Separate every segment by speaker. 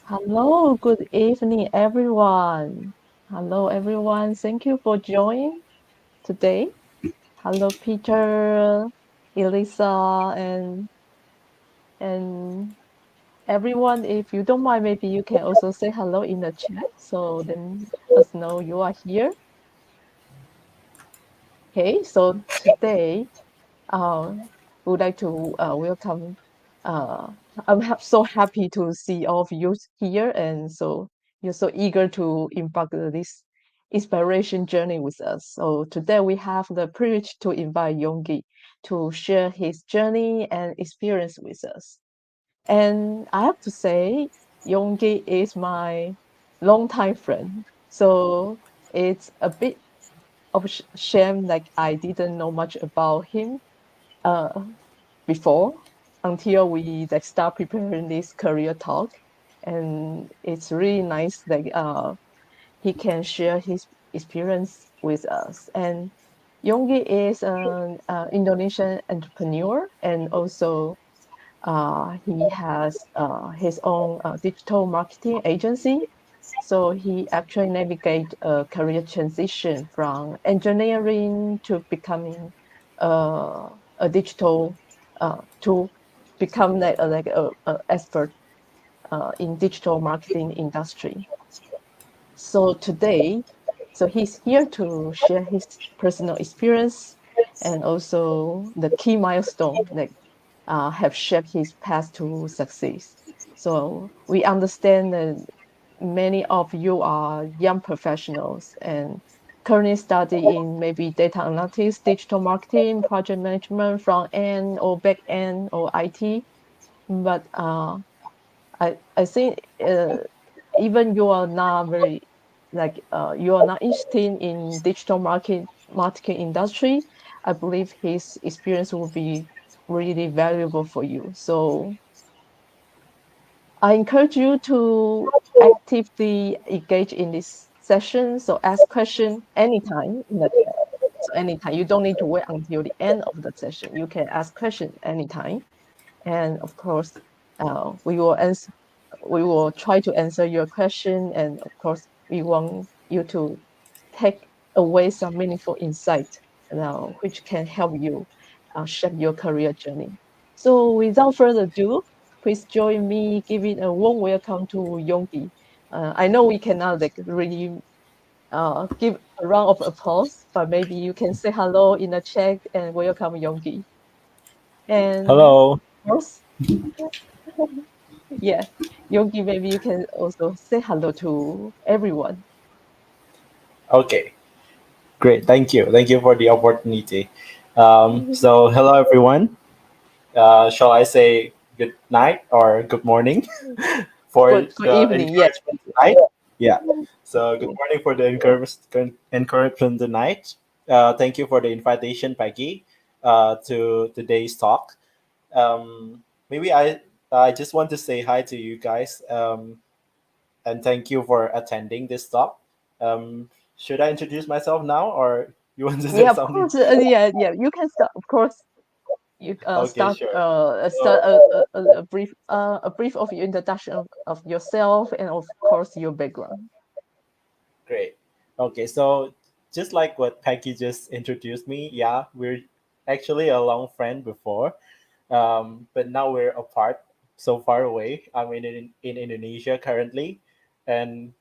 Speaker 1: Hello, good evening, everyone. Hello, everyone. Thank you for joining today. Hello, Peter, Elisa, and everyone. If you don't mind, maybe you can also say hello in the chat, so then us know you are here. Okay, so today, uh, we would like to welcome. Uh, so happy to see all of you here, and so you're so eager to embark this inspiration journey with us. So today we have the privilege to invite Yongky to share his journey and experience with us. And I have to say, Yongky is my longtime friend. So it's a bit of shame like I didn't know much about him uh, before until we like start preparing this career talk. And it's really nice that he can share his experience with us. And Yonggi is an Indonesian entrepreneur, and also he has his own digital marketing agency. So he actually navigate a career transition from engineering to becoming uh, a digital to become like a expert in digital marketing industry. So today, so he's here to share his personal experience and also the key milestone that have shaped his path to success. So we understand that many of you are young professionals and currently study in maybe data analytics, digital marketing, project management, front end or back end or IT. But I think even you are not very like you are not interested in digital marketing industry. I believe his experience will be really valuable for you. So I encourage you to actively engage in this session. So ask question anytime in the chat. So anytime you don't need to wait until the end of the session. You can ask question anytime, and of course, we will answer. We will try to answer your question, and of course, we want you to take away some meaningful insight, which can help you shape your career journey. So, without further ado, please join me giving a warm welcome to Yongki. I know we cannot like really give a round of applause, but maybe you can say hello in the chat and welcome Yongki. And
Speaker 2: Hello.
Speaker 1: of course, yeah, Yongki, maybe you can also say hello to everyone.
Speaker 2: Okay, great. Thank you. Thank you for the opportunity. Hello everyone. Shall I say good night or good morning for
Speaker 1: Good
Speaker 2: the
Speaker 1: evening. Yeah.
Speaker 2: encouragement tonight? Yeah. So good
Speaker 1: Yeah.
Speaker 2: morning for the encouragement tonight. Thank you for the invitation, Peggy, to today's talk. Maybe I just want to say hi to you guys. And thank you for attending this talk. Should I introduce myself now, or you want to say
Speaker 1: Yeah, of
Speaker 2: something?
Speaker 1: course. Yeah, yeah. You can start. Of course, you
Speaker 2: Okay,
Speaker 1: start
Speaker 2: sure.
Speaker 1: start
Speaker 2: So,
Speaker 1: a brief of your introduction of yourself and of course your background.
Speaker 2: great. Okay, so just like what Peggy just introduced me, yeah, we're actually a long friend before, but now we're apart, so far away. I'm in Indonesia currently, and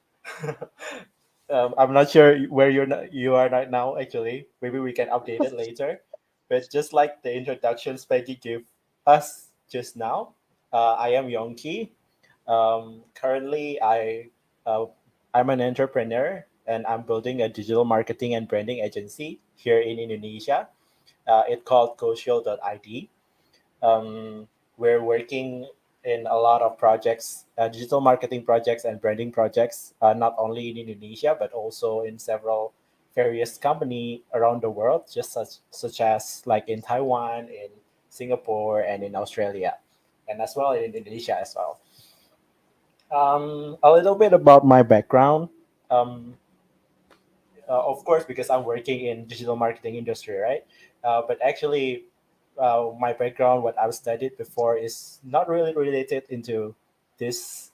Speaker 2: I'm not sure where you are right now. Actually, maybe we can update it later. But just like the introductions Peggy gave us just now, I am Yongky. Currently, uh, I'm an entrepreneur and I'm building a digital marketing and branding agency here in Indonesia. It's called GoShow.id. Um, we're working in a lot of projects, digital marketing projects and branding projects, not only in Indonesia but also in several various company around the world, just such as like in Taiwan, in Singapore, and in Australia, and as well in Indonesia as well. A little bit about my background. Um, of course, because I'm working in digital marketing industry, right? But actually, my background, what I've studied before, is not really related into this.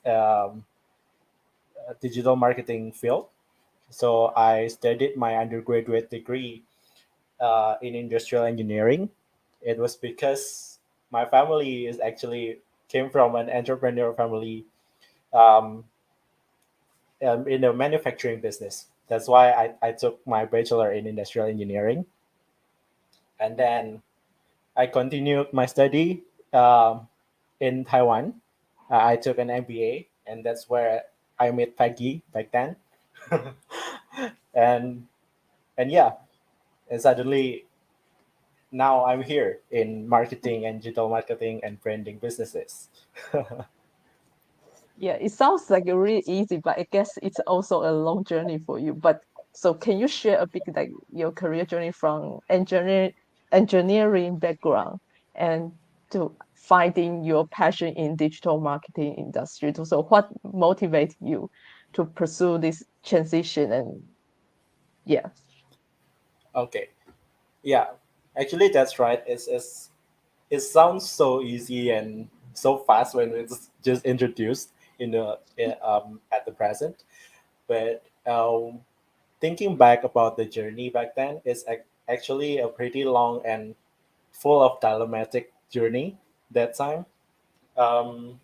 Speaker 2: digital marketing field. So I studied my undergraduate degree in industrial engineering. It was because my family is actually came from an entrepreneur family, um, in a manufacturing business. That's why I took my bachelor in industrial engineering, and then I continued my study in Taiwan. I took an MBA, and that's where I met Peggy back then. and and yeah, and suddenly now I'm here in marketing and digital marketing and branding businesses.
Speaker 1: Yeah, it sounds like a really easy, but I guess it's also a long journey for you. But so can you share a bit like your career journey from engineering background and to finding your passion in digital marketing industry? So what motivates you to pursue this transition? And yeah.
Speaker 2: Okay, yeah, actually that's right. It sounds so easy and so fast when it's just introduced at the present, but thinking back about the journey back then, it's actually a pretty long and full of dilemmatic journey that time. Um,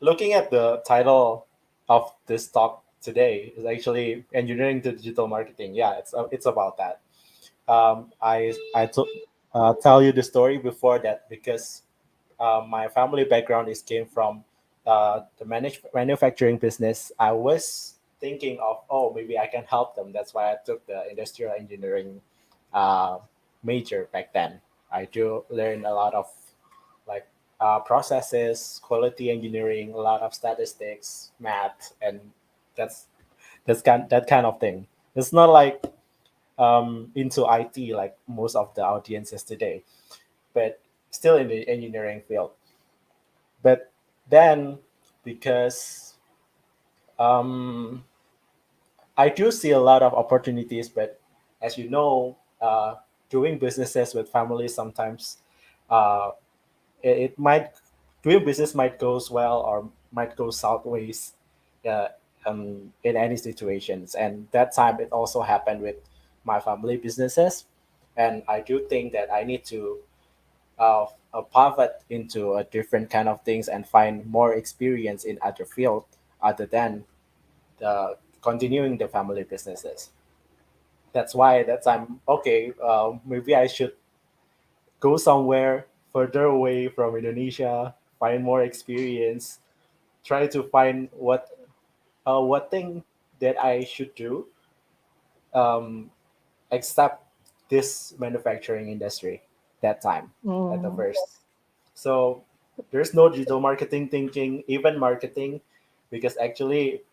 Speaker 2: Looking at the title of this talk today is actually engineering to digital marketing. Yeah, it's about that. I tell you the story before that because my family background is came from the manufacturing business. I was thinking of, oh, maybe I can help them. That's why I took the industrial engineering uh, major back then. I do learn a lot of like processes, quality engineering, a lot of statistics, math, and that's that kind of thing. It's not like into IT like most of the audiences today, but still in the engineering field. But then, because um, I do see a lot of opportunities, but as you know, doing businesses with families sometimes uh, it might doing business might goes well or might go sideways uh, in any situations. And that time it also happened with my family businesses, and I do think that I need to pivot into a different kind of things and find more experience in other field other than the continuing the family businesses. That's why that time, okay, maybe I should go somewhere further away from Indonesia, find more experience, try to find what thing that I should do, um, except this manufacturing industry that time at the
Speaker 1: Mm,
Speaker 2: first. So there's no digital marketing thinking, even marketing, because actually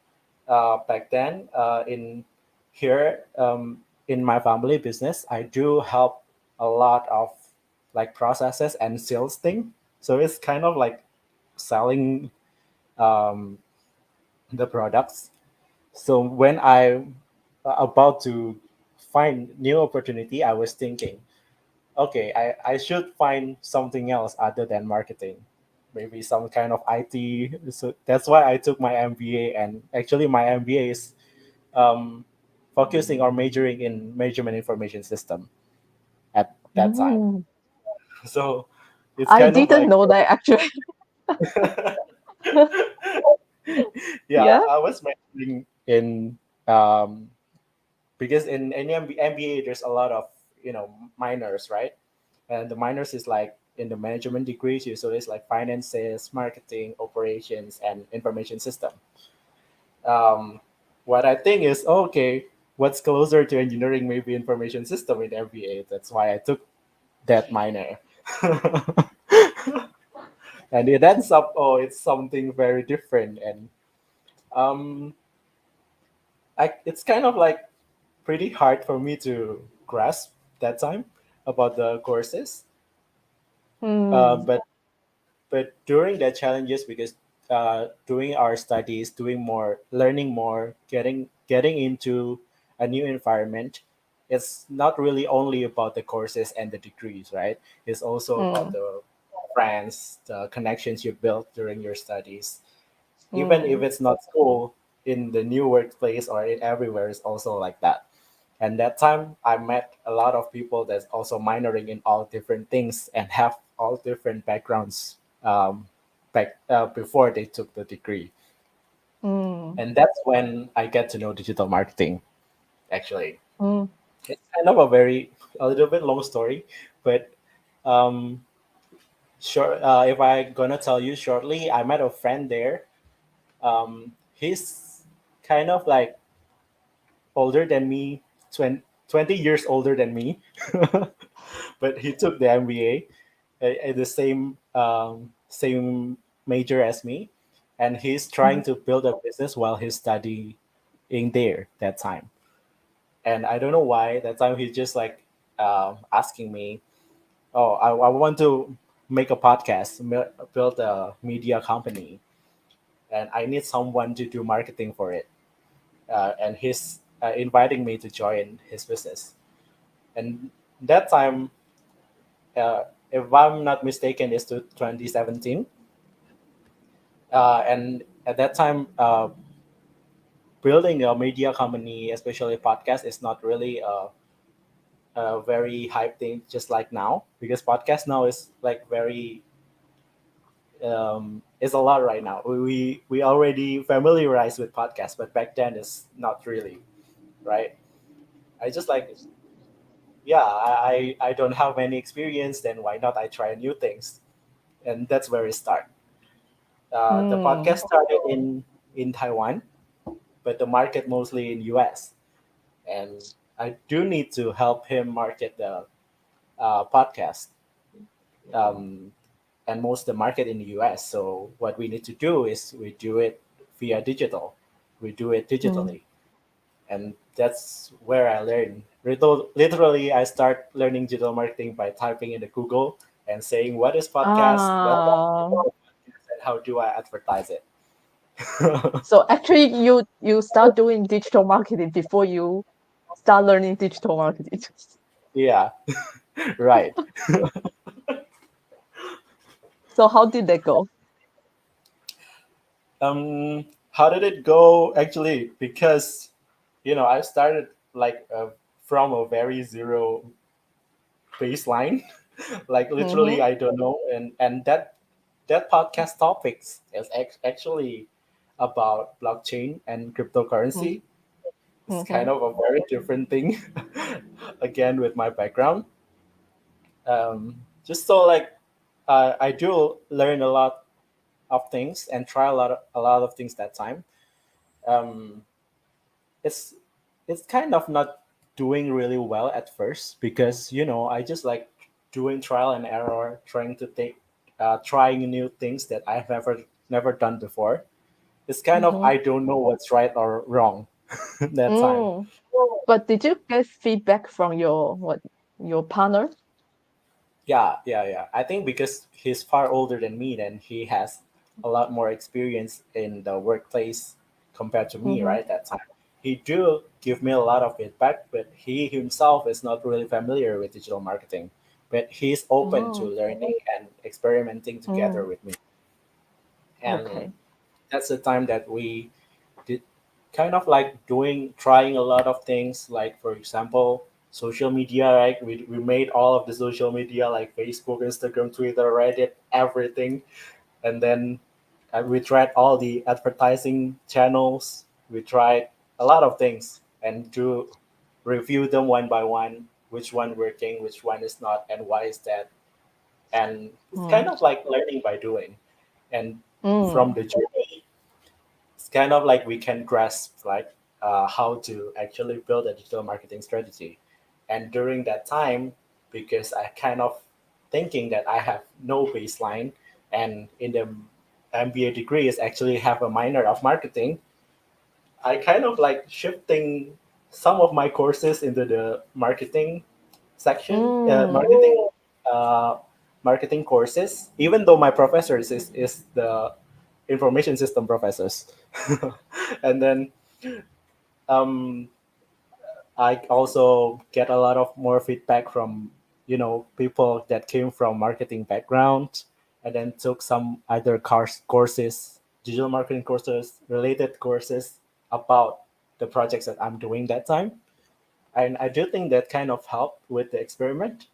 Speaker 2: back then in here in my family business, I do help a lot of like processes and sales thing. So it's kind of like selling um, the products. So when I about to find new opportunity, I was thinking, okay, I should find something else other than marketing, maybe some kind of IT. So that's why I took my MBA, and actually my MBA is um, focusing or majoring in measurement information system at that time.
Speaker 1: mm.
Speaker 2: So it's
Speaker 1: I
Speaker 2: kind of
Speaker 1: didn't
Speaker 2: like
Speaker 1: know that actually.
Speaker 2: yeah,
Speaker 1: Yeah.
Speaker 2: I was majoring in um, because in any MBA there's a lot of minors, right? And the minors is like in the management degrees usually it's like finances, marketing, operations, and information system. um, what I think is okay, what's closer to engineering, maybe information system in MBA. That's why I took that minor. And it ends up, oh, it's something very different. And um, it's kind of like pretty hard for me to grasp that time about the courses. Uh,
Speaker 1: Mm,
Speaker 2: but but during the challenges, because doing our studies, doing more, learning more, getting into a new environment, it's not really only about the courses and the degrees, right? It's also about
Speaker 1: mm,
Speaker 2: the friends, the connections you built during your studies. Even if
Speaker 1: mm,
Speaker 2: it's not school, in the new workplace or in everywhere is also like that. And that time I met a lot of people that's also minoring in all different things and have all different backgrounds, back before they took the degree.
Speaker 1: Mm,
Speaker 2: And that's when I get to know digital marketing. Actually,
Speaker 1: mm,
Speaker 2: it's kind of a little bit long story, but um, sure. If I gonna tell you shortly, I met a friend there. He's kind of like older than me, 20 years older than me, but he took the MBA at the same major as me, and he's trying
Speaker 1: mm,
Speaker 2: to build a business while he's studying there that time. And I don't know why that time he's just like asking me, "Oh, I want to make a podcast, build a media company, and I need someone to do marketing for it." And he's inviting me to join his business. And that time, if I'm not mistaken, is to 2017. And at that time, building a media company, especially podcast, is not really a very hype thing, just like now, because podcast now is like very it's a lot right now. We already familiarized with podcasts, but back then it's not really, right. I just like, yeah, I don't have any experience, then why not I try new things. And that's where it start. The
Speaker 1: mm.
Speaker 2: podcast started in Taiwan, but the market mostly in US. And I do need to help him market the podcast, um, and most of the market in the US. So what we need to do is we do it via digital. We do it
Speaker 1: Mm.
Speaker 2: digitally, and that's where I learn. Literally, I start learning digital marketing by typing into Google and saying, "What is podcast? What
Speaker 1: Ah,
Speaker 2: about podcast, and how do I advertise it?"
Speaker 1: so actually you start doing digital marketing before you start learning digital marketing.
Speaker 2: Yeah, right.
Speaker 1: So how did that go?
Speaker 2: How did it go? Actually, because I started like from a very zero baseline. Like literally,
Speaker 1: Mm-hmm.
Speaker 2: I don't know, and that podcast topics is actually about blockchain and cryptocurrency. It's
Speaker 1: Mm-hmm.
Speaker 2: kind of a very different thing. Again, with my background, just so like I do learn a lot of things and try a lot of things that time. Um, it's it's kind of not doing really well at first because I just like doing trial and error, trying to take trying new things that I've never done before. It's kind of
Speaker 1: Mm-hmm.
Speaker 2: I don't know what's right or wrong that time.
Speaker 1: Mm. But did you get feedback from your partner?
Speaker 2: Yeah. I think because he's far older than me, then he has a lot more experience in the workplace compared to me,
Speaker 1: Mm-hmm.
Speaker 2: right? That time. He do give me a lot of feedback, but he himself is not really familiar with digital marketing. But he's open to
Speaker 1: Oh,
Speaker 2: learning and experimenting together
Speaker 1: mm,
Speaker 2: with me. And
Speaker 1: okay.
Speaker 2: that's the time that we did kind of like trying a lot of things, like for example social media, right? We made all of the social media like Facebook, Instagram, Twitter, Reddit, everything. And then we tried all the advertising channels. We tried a lot of things and to review them one by one, which one working, which one is not, and why is that. And it's kind
Speaker 1: Mm,
Speaker 2: of like learning by doing. And from
Speaker 1: mm,
Speaker 2: the journey, it's kind of like we can grasp like how to actually build a digital marketing strategy. And during that time, because I kind of thinking that I have no baseline, and in the MBA degree is actually have a minor of marketing, I kind of like shifting some of my courses into the marketing section,
Speaker 1: mm,
Speaker 2: uh, marketing courses, even though my professors is the information system professors. And then um, I also get a lot of more feedback from people that came from marketing background, and then took some other courses, digital marketing courses, related courses. about the projects that I'm doing that time. And I do think that kind of helped with the experiment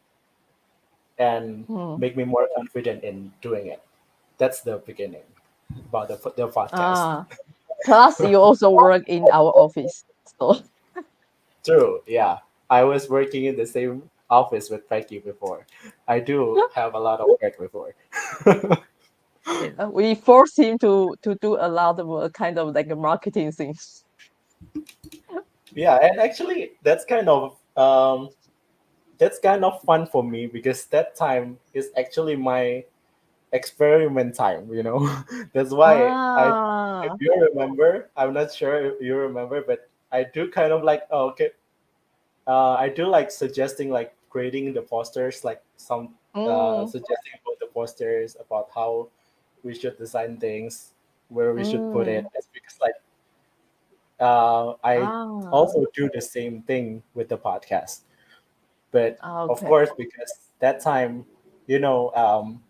Speaker 2: and
Speaker 1: Mm.
Speaker 2: make me more confident in doing it. That's the beginning about the podcast.
Speaker 1: Ah, plus you also work in our office. So,
Speaker 2: True, yeah. I was working in the same office with Becky before. I do have a lot of work before.
Speaker 1: yeah, we force him to do a lot of kind of like a marketing things.
Speaker 2: Yeah, and actually that's kind of fun for me because that time is actually my experiment time, you know. That's why I if
Speaker 1: Ah,
Speaker 2: you remember, I'm not sure if you remember, but I do kind of like, oh, okay, I do like suggesting like creating the posters, like some
Speaker 1: mm,
Speaker 2: suggesting about the posters about how we should design things, where we should put it.
Speaker 1: mm,
Speaker 2: It's because like I
Speaker 1: ah,
Speaker 2: also do the same thing with the podcast, but of
Speaker 1: okay.
Speaker 2: course because that time,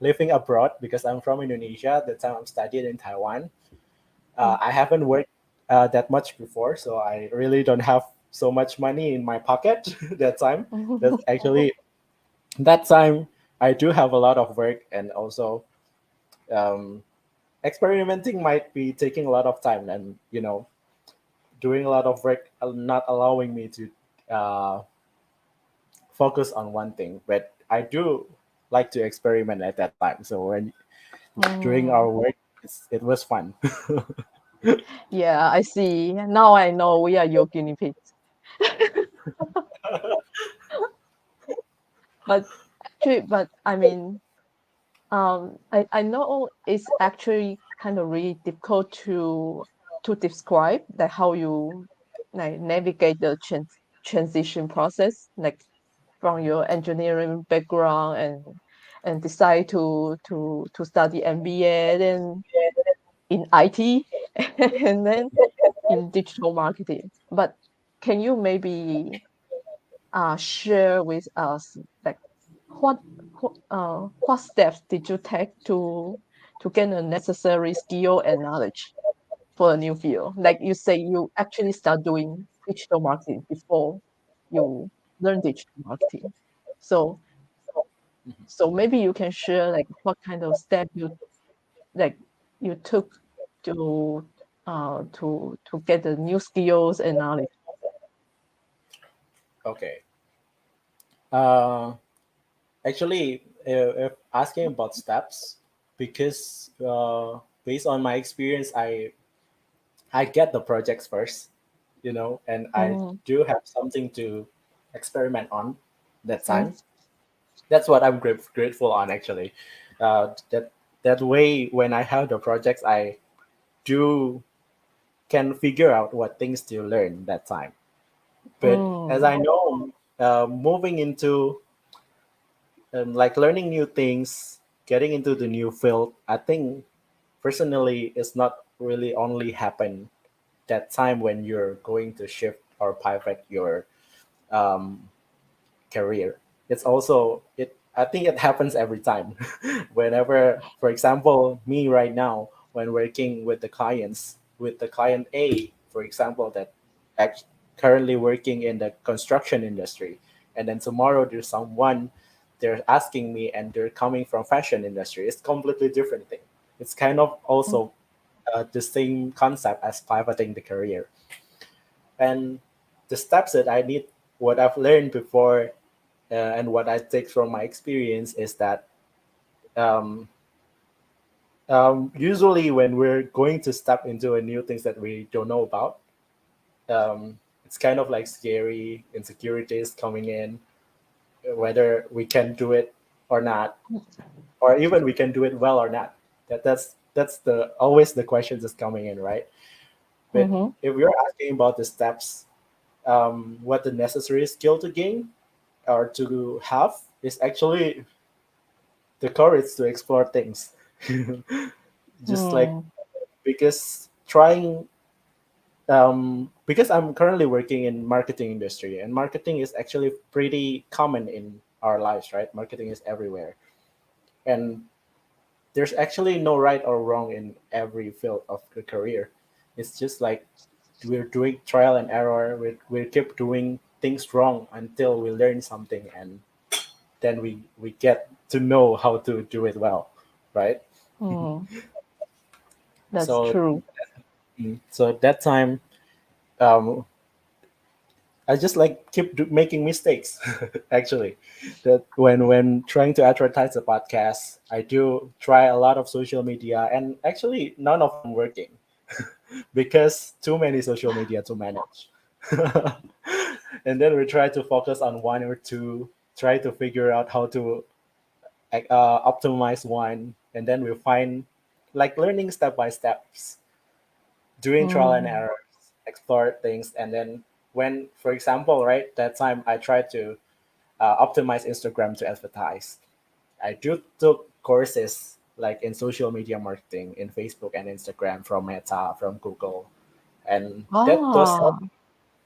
Speaker 2: living abroad because I'm from Indonesia. The time I'm studying in Taiwan,
Speaker 1: Mm.
Speaker 2: I haven't worked that much before, so I really don't have so much money in my pocket that time. That's actually that time I do have a lot of work, and also um, experimenting might be taking a lot of time, and doing a lot of work not allowing me to focus on one thing. But I do like to experiment at that time. So when during our
Speaker 1: Mm.
Speaker 2: work, it was fun.
Speaker 1: Yeah, I see. Now I know we are your guinea pigs. But actually, but I mean, I know it's actually kind of really difficult to describe like how you like navigate the transition process, like from your engineering background and decide to study MBA then in IT and then in digital marketing. But can you maybe share with us like what what steps did you take to gain the necessary skill and knowledge for a new field? Like you say, you actually start doing digital marketing before you learn digital marketing. So so maybe you can share like what kind of step you like you took to get the new skills and knowledge.
Speaker 2: Okay. Uh, Actually, if asking about steps, because based on my experience, I get the projects first, and I
Speaker 1: Mm,
Speaker 2: do have something to experiment on that
Speaker 1: mm,
Speaker 2: time. That's what I'm grateful on actually. That way, when I have the projects, I do can figure out what things to learn that time. But as
Speaker 1: mm,
Speaker 2: I know, moving into like learning new things, getting into the new field, I think personally it's not really only happen that time when you're going to shift or pivot your um, career. It's also it. I think it happens every time. Whenever, for example, me right now when working with the clients, with the client A, for example, that act, currently working in the construction industry, and then tomorrow there's someone they're asking me and they're coming from fashion industry. It's completely different thing. It's kind of
Speaker 1: mm,
Speaker 2: also the same concept as pivoting the career, and the steps that I need, what I've learned before, and what I take from my experience is that um, usually when we're going to step into a new things that we don't know about, it's kind of like scary, insecurities coming in, whether we can do it or not, or even we can do it well or not. That's the always the questions that's coming in, right? But
Speaker 1: mhm,
Speaker 2: if we're asking about the steps, what the necessary skill to gain or to have is actually the courage to explore things. Just like
Speaker 1: mm,
Speaker 2: because trying because I'm currently working in marketing industry, and marketing is actually pretty common in our lives, right? Marketing is everywhere, and there's actually no right or wrong in every field of the career. It's just like we're doing trial and error. We keep doing things wrong until we learn something, and then we get to know how to do it well, right?
Speaker 1: Mm, that's
Speaker 2: So
Speaker 1: true.
Speaker 2: so at that time, um, I just like making mistakes. Actually, that when trying to advertise a podcast, I do try a lot of social media, and actually none of them working because too many social media to manage. And then we try to focus on one or two, try to figure out how to optimize one, and then we find like learning step by steps, doing trial and
Speaker 1: Mm.
Speaker 2: errors, explore things, and then when, for example, right, that time I tried to optimize Instagram to advertise. I do took courses like in social media marketing in Facebook and Instagram from Meta, from Google, and that does help,
Speaker 1: Ah,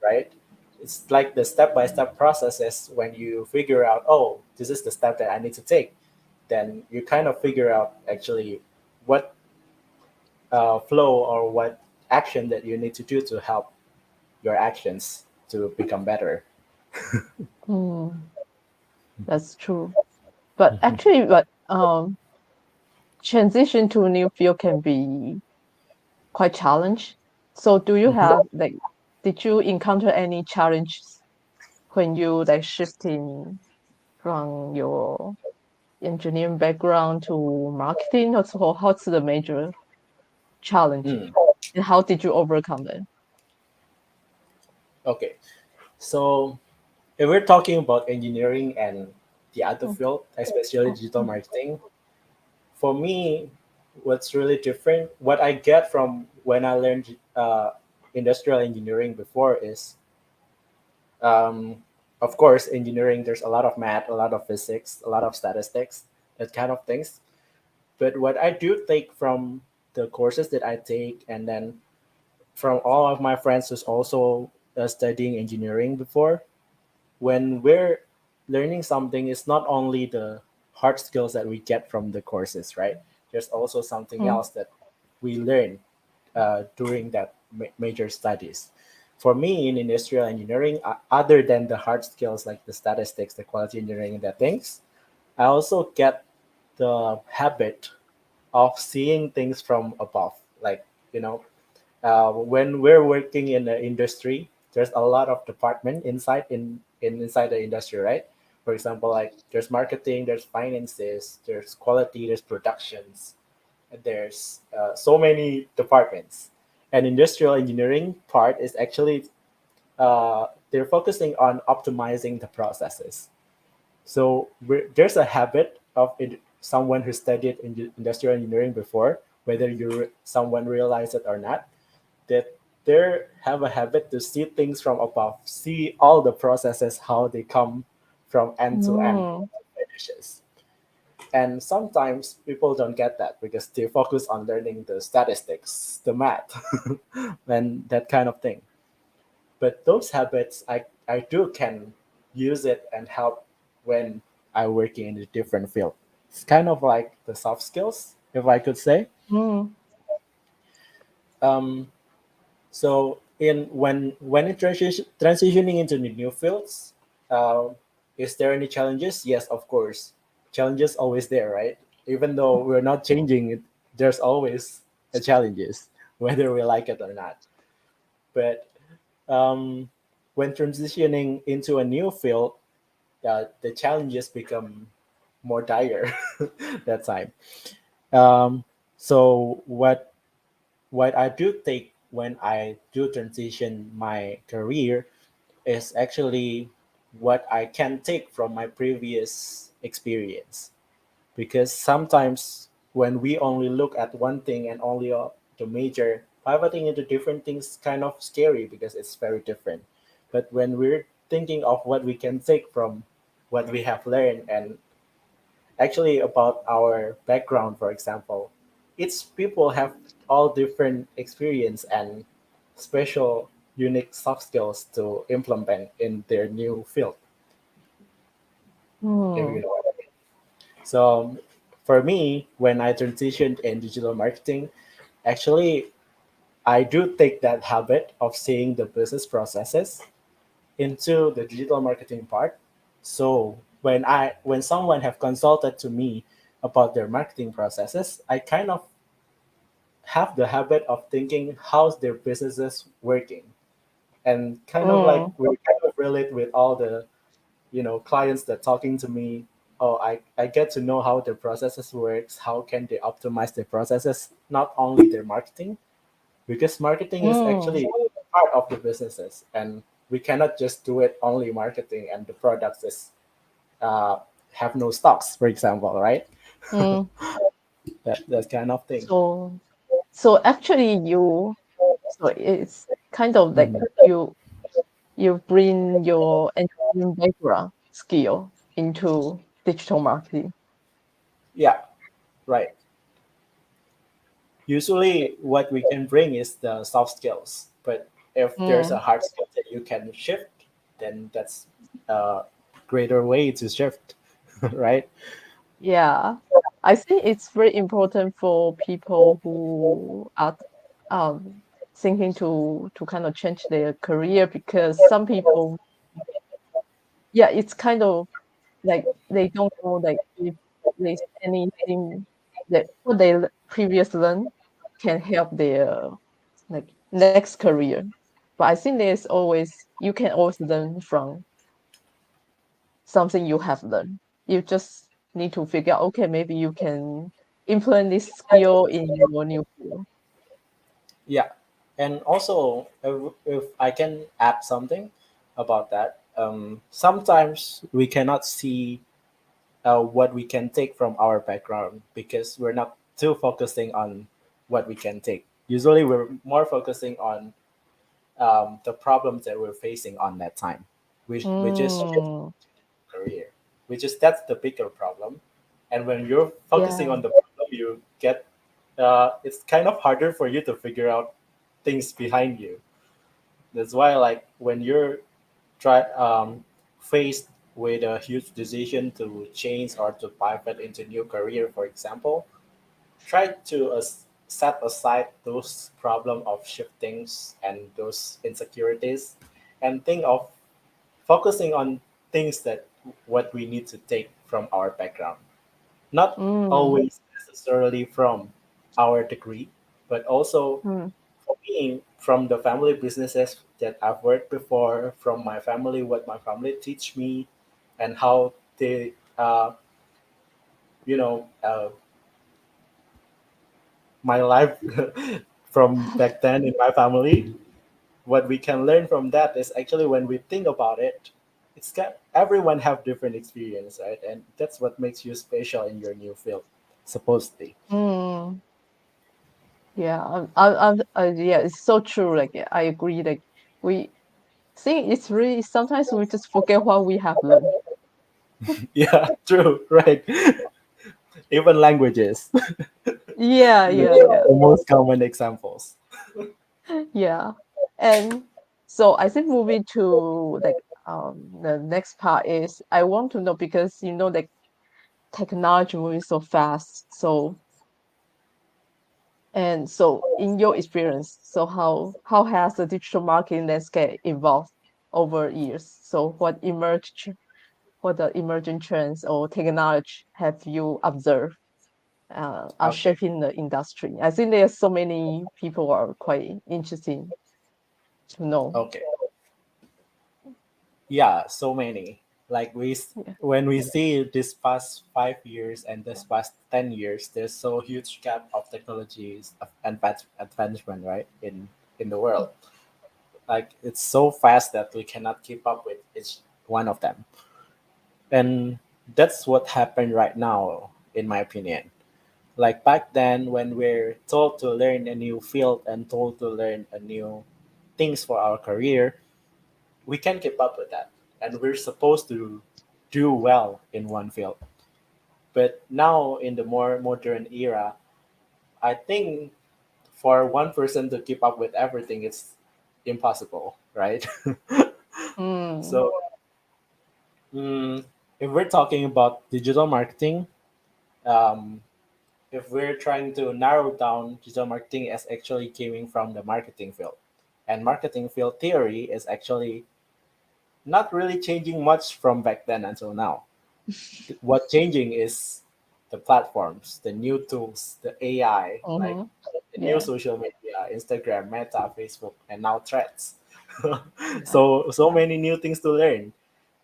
Speaker 2: right? It's like the step by step processes. When you figure out, oh, this is the step that I need to take, then you kind of figure out actually what flow or what action that you need to do to help your actions to become better.
Speaker 1: mm, that's true. But actually, but transition to a new field can be quite challenge. So do you
Speaker 2: Mhm.
Speaker 1: have like did you encounter any challenges when you like shifting from your engineering background to marketing? Or so what's the major challenge
Speaker 2: Mm.
Speaker 1: and how did you overcome it?
Speaker 2: Okay, so if we're talking about engineering and the other
Speaker 1: Mm,
Speaker 2: field, especially
Speaker 1: mm,
Speaker 2: digital
Speaker 1: mm,
Speaker 2: marketing, for me, what's really different, what I get from when I learned industrial engineering before is, um, of course, engineering, there's a lot of math, a lot of physics, a lot of statistics, that kind of things. But what I do take from the courses that I take, and then from all of my friends who's also studying engineering before, when we're learning something, it's not only the hard skills that we get from the courses, right? There's also something
Speaker 1: mm,
Speaker 2: else that we learn during that major studies. For me, in industrial engineering, other than the hard skills like the statistics, the quality engineering, and that things, I also get the habit of seeing things from above. Like, you know, when we're working in the industry, there's a lot of department inside the industry, right? For example, like there's marketing, there's finances, there's quality, there's productions, and there's so many departments. And industrial engineering part is actually they're focusing on optimizing the processes. So there's a habit of someone who studied industrial engineering before, whether someone realize it or not, that they have a habit to see things from above, see all the processes, how they come from end to end
Speaker 1: mm,
Speaker 2: finishes. And sometimes people don't get that because they focus on learning the statistics, the math, and that kind of thing. But those habits, I do can use it and help when I work in a different field. It's kind of like the soft skills, if I could say.
Speaker 1: mm,
Speaker 2: Um, So in when in transitioning into the new fields, is there any challenges? Yes, of course. Challenges always there, right? Even though we're not changing it, there's always a challenges, whether we like it or not. But um, when transitioning into a new field, the challenges become more dire that time. Um, so what I do take when I do transition my career is actually what I can take from my previous experience. Because sometimes when we only look at one thing and only the major, pivoting into different things kind of scary because it's very different. But when we're thinking of what we can take from what we have learned and actually about our background, for example, each people have all different experience and special unique soft skills to implement in their new field, if you
Speaker 1: mm,
Speaker 2: know what I mean. So for me, when I transitioned in digital marketing, actually I do take that habit of seeing the business processes into the digital marketing part. So when someone have consulted to me about their marketing processes, I kind of have the habit of thinking how's their businesses working, and kind of like
Speaker 1: Mm,
Speaker 2: we kind of relate with all the clients that talking to me. Oh, I get to know how their processes works, how can they optimize their processes, not only their marketing, because marketing is
Speaker 1: mm,
Speaker 2: actually part of the businesses, and we cannot just do it only marketing and the products is uh, have no stocks, for example, right?
Speaker 1: mm.
Speaker 2: That kind of thing.
Speaker 1: So, so actually so it's kind of like
Speaker 2: Mhm.
Speaker 1: you bring your engineering background skill into digital marketing.
Speaker 2: Yeah, right. Usually what we can bring is the soft skills, but if there's a
Speaker 1: Mm,
Speaker 2: hard skill that you can shift, then that's a greater way to shift. Right?
Speaker 1: yeah, I think it's very important for people who are um thinking to kind of change their career because some people, yeah, it's kind of like they don't know like if there's anything that what they previous learn can help their like next career. But I think there's always you can always learn from something you have learned. You just need to figure out, okay, maybe you can implement this skill in your new field.
Speaker 2: Yeah. And also, if I can add something about that, sometimes we cannot see what we can take from our background because we're not too focusing on what we can take. Usually, we're more focusing on the problems that we're facing on that time, which is
Speaker 1: Mm,
Speaker 2: career, which is that's the bigger problem. And when you're focusing
Speaker 1: yeah.
Speaker 2: on the problem, you get it's kind of harder for you to figure out things behind you. That's why, like, when you're try faced with a huge decision to change or to pivot into new career, for example, try to set aside those problem of shiftings and those insecurities, and think of focusing on things that what we need to take from our background, not
Speaker 1: Mm,
Speaker 2: always necessarily from our degree, but also
Speaker 1: mm,
Speaker 2: for me from the family businesses that I've worked before, from my family, what my family teach me, and how they, you know, my life from back then in my family. What we can learn from that is actually when we think about it, it's got everyone have different experience, right? And that's what makes you special in your new field, supposedly.
Speaker 1: mm. Yeah, yeah, it's so true. Like, yeah, I agree. Like, we think it's really sometimes we just forget what we have learned.
Speaker 2: Yeah, true, right. Even languages,
Speaker 1: Yeah, yeah, yeah,
Speaker 2: the most common examples.
Speaker 1: yeah. And so I think moving to like the next part is I want to know because like technology moving so fast. So and so in your experience, so how has the digital marketing landscape evolved over years? So what the emerging trends or technology have you observed are
Speaker 2: Okay,
Speaker 1: shaping the industry? I think there's so many people are quite interested to know.
Speaker 2: okay. Yeah, so many. Like
Speaker 1: Yeah.
Speaker 2: when we see this past 5 years and this past 10 years, there's so huge gap of technologies of advancement, right, in the world. Like it's so fast that we cannot keep up with each one of them, and that's what happened right now, in my opinion. Like back then, when we're told to learn a new field and told to learn a new things for our career, we can keep up with that, and we're supposed to do well in one field. But now in the more modern era, I think for one person to keep up with everything, it's impossible, right?
Speaker 1: Mm,
Speaker 2: So if we're talking about digital marketing, um, if we're trying to narrow down digital marketing as actually coming from the marketing field, and marketing field theory is actually not really changing much from back then until now. What changing is the platforms, the new tools, the AI, like
Speaker 1: Mm-hmm.
Speaker 2: the new
Speaker 1: Yeah.
Speaker 2: social media, Instagram, Meta, Facebook, and now Threads.
Speaker 1: Yeah.
Speaker 2: So many new things to learn,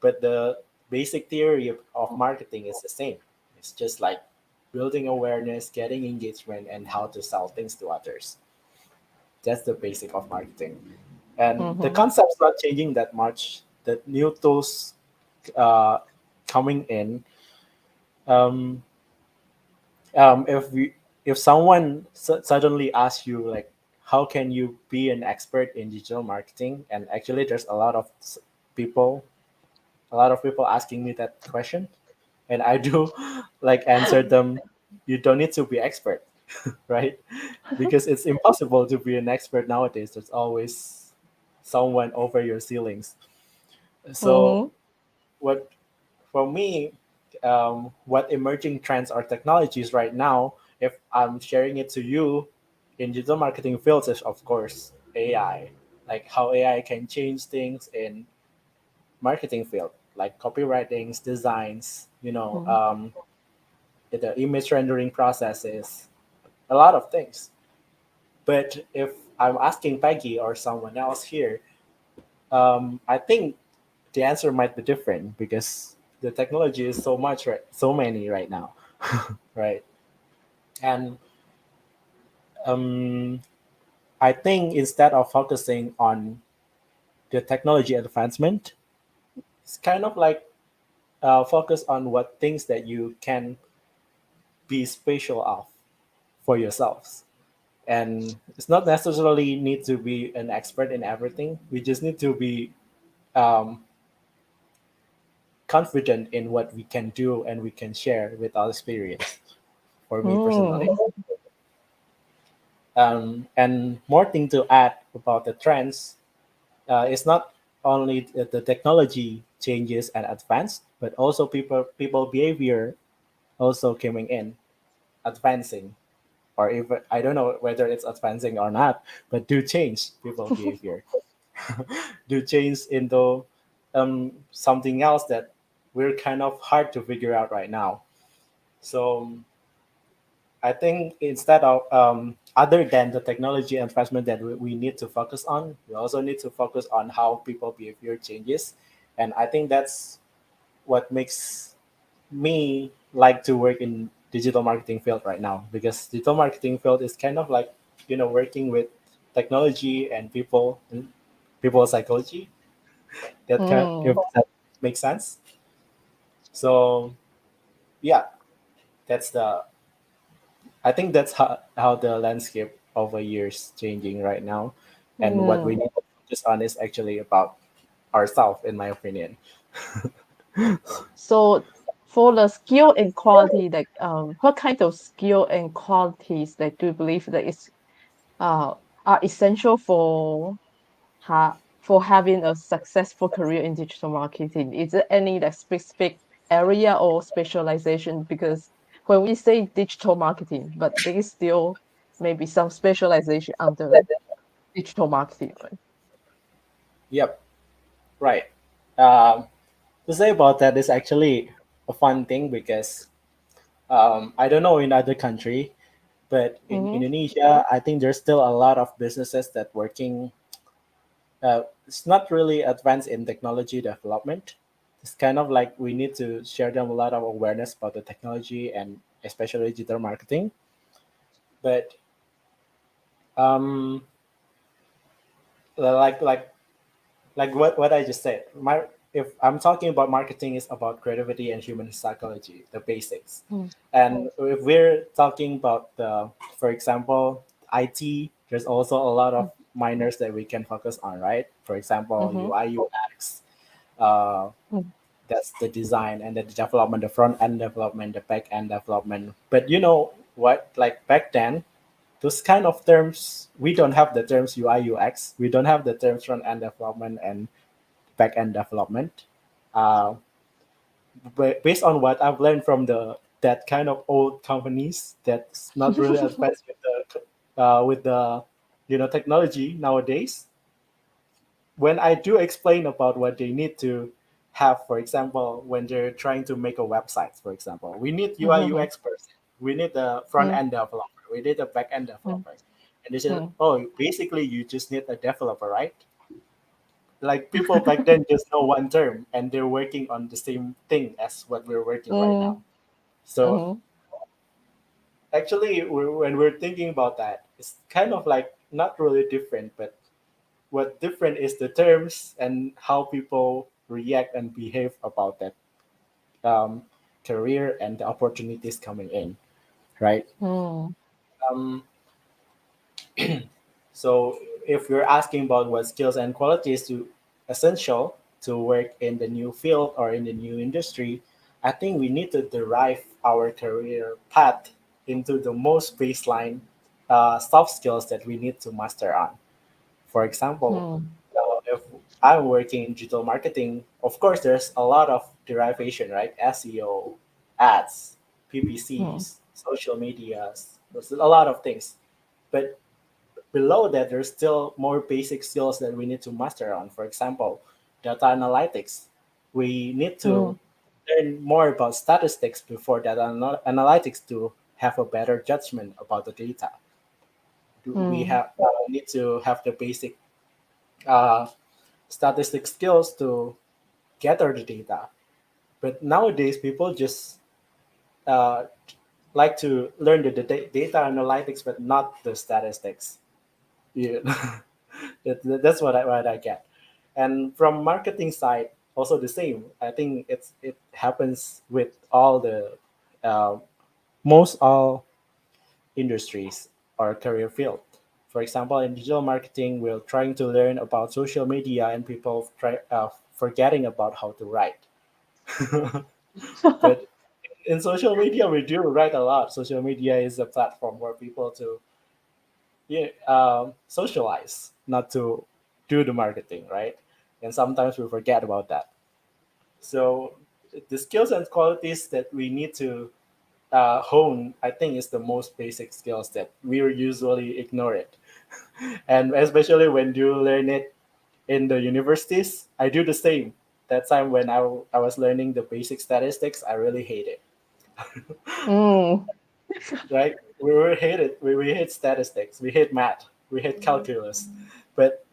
Speaker 2: but the basic theory of marketing is the same. It's just like building awareness, getting engagement, and how to sell things to others. That's the basic of marketing, and the
Speaker 1: Mm-hmm.
Speaker 2: concept's not changing that much. The new tools uh, coming in. Um, if someone suddenly asks you like, how can you be an expert in digital marketing, and actually there's people a lot of people asking me that question, and I do like answer them, you don't need to be expert, right? Because it's impossible to be an expert nowadays. There's always someone over your ceilings. So
Speaker 1: Mm-hmm.
Speaker 2: what for me, what emerging trends or technologies right now, if I'm sharing it to you in digital marketing fields, is of course AI, like how AI can change things in marketing field, like copywritings, designs, the image rendering processes, a lot of things. But if I'm asking Peggy or someone else here, I think the answer might be different because the technology is so much, right, so many right now, right? And um, I think instead of focusing on the technology advancement, it's kind of like focus on what things that you can be special of for yourselves. And it's not necessarily need to be an expert in everything. We just need to be um, confident in what we can do and we can share with our experience. For me personally,
Speaker 1: Mm.
Speaker 2: and more thing to add about the trends, it's not only the technology changes and advanced, but also people behavior also coming in, advancing, or even I don't know whether it's advancing or not, but do change people behavior, do change into something else that we're kind of hard to figure out right now. So I think instead of other than the technology advancement that we need to focus on, we also need to focus on how people behavior changes, and I think that's what makes me like to work in digital marketing field right now, because digital marketing field is kind of like working with technology and people psychology. If
Speaker 1: Mm.
Speaker 2: that makes sense. So yeah, that's the I think that's how the landscape of a year's changing right now, and what we
Speaker 1: Mm.
Speaker 2: need to focus on is actually about ourselves, in my opinion.
Speaker 1: So for the skill and quality, like what kind of skill and qualities that do you believe that is uh are essential for having a successful career in digital marketing? Is there any like specific area or specialization? Because when we say digital marketing, but there is still maybe some specialization under digital marketing, right?
Speaker 2: Yep, right. Um, to say about that is actually a fun thing because I don't know in other country, but in
Speaker 1: Mm-hmm.
Speaker 2: Indonesia, I think there's still a lot of businesses that working. It's not really advanced in technology development. It's kind of like we need to share them a lot of awareness about the technology and especially digital marketing. But um, like like like what I just said, if I'm talking about marketing is about creativity and human psychology, the basics. And if we're talking about for example, IT, there's also a lot of minors that we can focus on, right? For example,
Speaker 1: Mm-hmm.
Speaker 2: UI, UX, uh, that's the design and the development, the front end development, the back end development. But you know what? Like back then, those kind of terms, we don't have the terms UI, UX. We don't have the terms front end development and back end development. Uh, based on what I've learned from the that kind of old companies that's not really advanced with the technology nowadays. When I do explain about what they need to have, for example, when they're trying to make a website, for example, we need UI
Speaker 1: Mhm,
Speaker 2: UX person, we need a front
Speaker 1: mm,
Speaker 2: end developer, we need a back end
Speaker 1: mm,
Speaker 2: developer, and they say,
Speaker 1: mm,
Speaker 2: oh, basically you just need a developer, right? Like people back then just know one term, and they're working on the same thing as what we're working right now.
Speaker 1: mm,
Speaker 2: So
Speaker 1: mhm,
Speaker 2: actually, when we're thinking about that, it's kind of like not really different, but what different is the terms and how people react and behave about that um, career and the opportunities coming in, right?
Speaker 1: mm,
Speaker 2: Um, so if you're asking about what skills and qualities to essential to work in the new field or in the new industry, I think we need to derive our career path into the most baseline soft skills that we need to master on. For example,
Speaker 1: mm,
Speaker 2: if I'm working in digital marketing, of course, there's a lot of derivation, right? SEO, ads,
Speaker 1: mm,
Speaker 2: PPCs, social medias. There's a lot of things. But below that, there's still more basic skills that we need to master on. For example, data analytics. We need to
Speaker 1: mm,
Speaker 2: learn more about statistics before data analytics to have a better judgment about the data. We
Speaker 1: mm,
Speaker 2: have need to have the basic uh, statistic skills to gather the data. But nowadays, people just uh, like to learn the data analytics, but not the statistics. Yeah. That's what I get. And from marketing side, also the same. I think it happens with all the uh, most all industries or career field. For example, in digital marketing, we're trying to learn about social media, and people forgetting about how to write. But in social media, we do write a lot. Social media is a platform where people to socialize, not to do the marketing, right? And sometimes we forget about that. So the skills and qualities that we need to hone, I think, is the most basic skills that we usually ignore it. And especially when you learn it in the universities, I do the same. That time when I was learning the basic statistics, I really hate it.
Speaker 1: mm,
Speaker 2: Right? We hate it. We hate statistics. We hate math. We hate calculus. But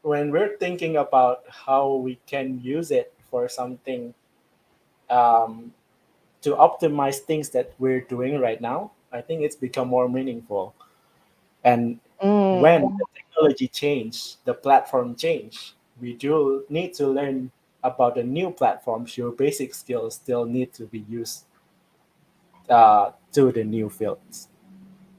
Speaker 2: when we're thinking about how we can use it for something um, to optimize things that we're doing right now, I think it's become more meaningful. And when
Speaker 1: mm,
Speaker 2: the technology change, the platform change, we do need to learn about the new platforms. Your basic skills still need to be used to the new fields.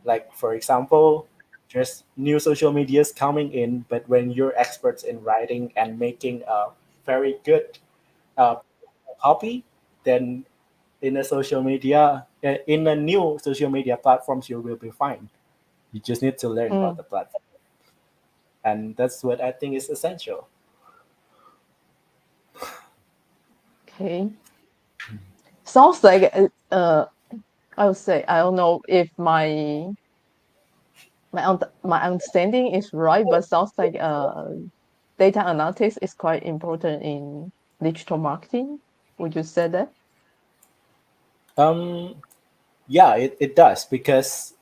Speaker 2: Like for example, there's new social medias coming in, but when you're experts in writing and making a very good uh, copy, then in a new social media platforms, you will be fine. You just need to learn about
Speaker 1: mm.
Speaker 2: the platform, and that's what I think is essential.
Speaker 1: Okay. Sounds like I would say I don't know if my understanding is right, but sounds like data analytics is quite important in digital marketing. Would you say that?
Speaker 2: Um, yeah, it does because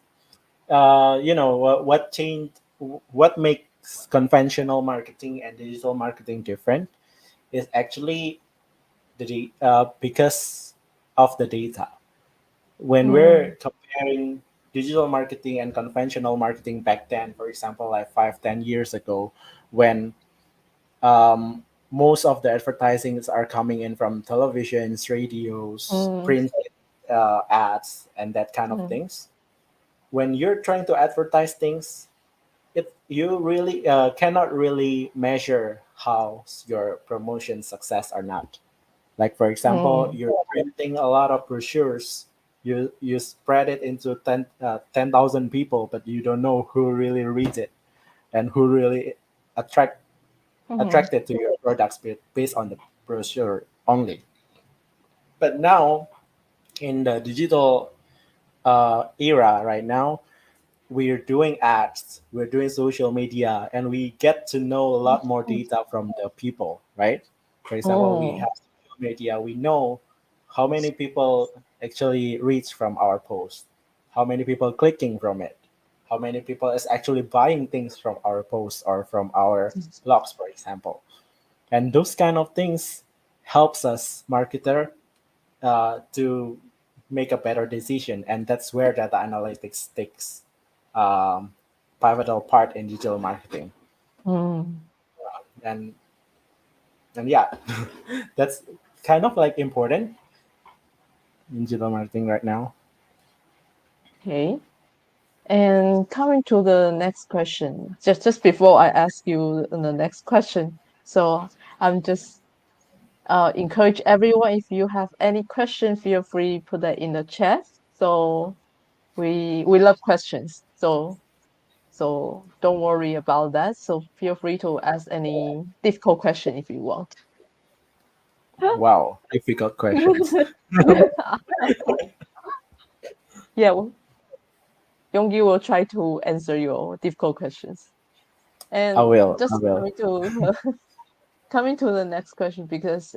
Speaker 2: what changed, what makes conventional marketing and digital marketing different is actually because of the data. When
Speaker 1: Mm,
Speaker 2: we're comparing digital marketing and conventional marketing back then, for example, like 5, 10 years ago, when most of the advertisings are coming in from televisions, radios,
Speaker 1: mm,
Speaker 2: print ads, and that kind of
Speaker 1: mm,
Speaker 2: things. When you're trying to advertise things, you really cannot really measure how your promotion success or not. Like for example,
Speaker 1: mm,
Speaker 2: you're printing a lot of brochures. You spread it into 10,000 people, but you don't know who really reads it and who really attract
Speaker 1: mhm,
Speaker 2: attracted to your products based on the brochure only. But now in the digital era right now, we're doing ads, we're doing social media, and we get to know a lot more
Speaker 1: Mm.
Speaker 2: data from the people, right? For example, we
Speaker 1: Mm.
Speaker 2: have social media, we know how many people actually reach from our post, how many people clicking from it, how many people is actually buying things from our posts or from our blogs, for example. And those kind of things helps us marketer to make a better decision, and that's where data analytics takes um, pivotal part in digital marketing.
Speaker 1: Mm.
Speaker 2: And yeah, that's kind of like important in digital marketing right now.
Speaker 1: Okay. And coming to the next question, just before I ask you the next question, so I'm just encourage everyone, if you have any question, feel free put that in the chat. So we love questions. So don't worry about that. So feel free to ask any difficult question if you want.
Speaker 2: Wow, difficult questions.
Speaker 1: Yeah, Yonggi will try to answer your difficult questions.
Speaker 2: I
Speaker 1: And
Speaker 2: will. I
Speaker 1: just
Speaker 2: will.
Speaker 1: coming to the next question, because